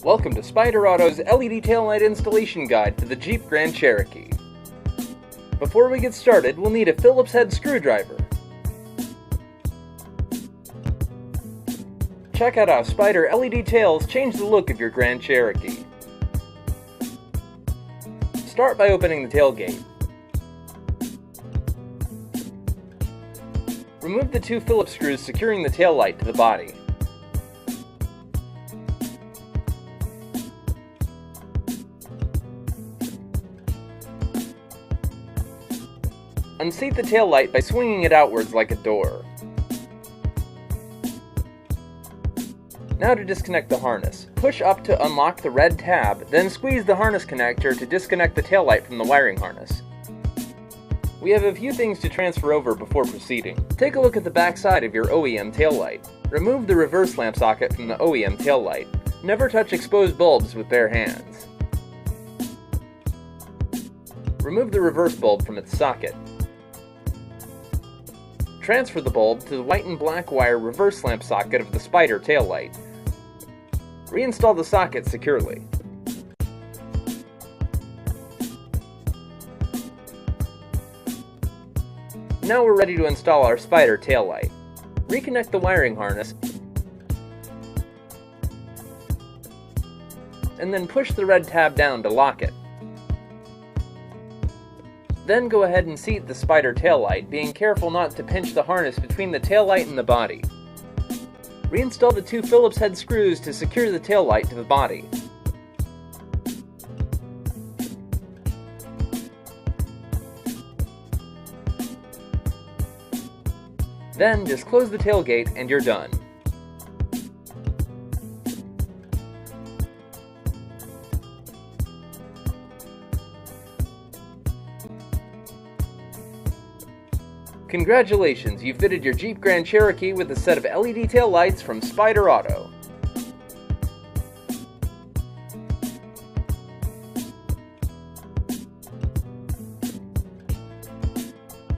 Welcome to Spyder Auto's LED taillight installation guide for the Jeep Grand Cherokee. Before we get started, we'll need a Phillips head screwdriver. Check out how Spyder LED tails change the look of your Grand Cherokee. Start by opening the tailgate. Remove the two Phillips screws securing the taillight to the body. Unseat the taillight by swinging it outwards like a door. Now to disconnect the harness. Push up to unlock the red tab, then squeeze the harness connector to disconnect the taillight from the wiring harness. We have a few things to transfer over before proceeding. Take a look at the back side of your OEM taillight. Remove the reverse lamp socket from the OEM taillight. Never touch exposed bulbs with bare hands. Remove the reverse bulb from its socket. Transfer the bulb to the white and black wire reverse lamp socket of the Spyder taillight. Reinstall the socket securely. Now we're ready to install our Spyder taillight. Reconnect the wiring harness, and then push the red tab down to lock it. Then go ahead and seat the Spyder taillight, being careful not to pinch the harness between the taillight and the body. Reinstall the two Phillips head screws to secure the taillight to the body. Then just close the tailgate and you're done. Congratulations, you've fitted your Jeep Grand Cherokee with a set of LED taillights from Spyder Auto.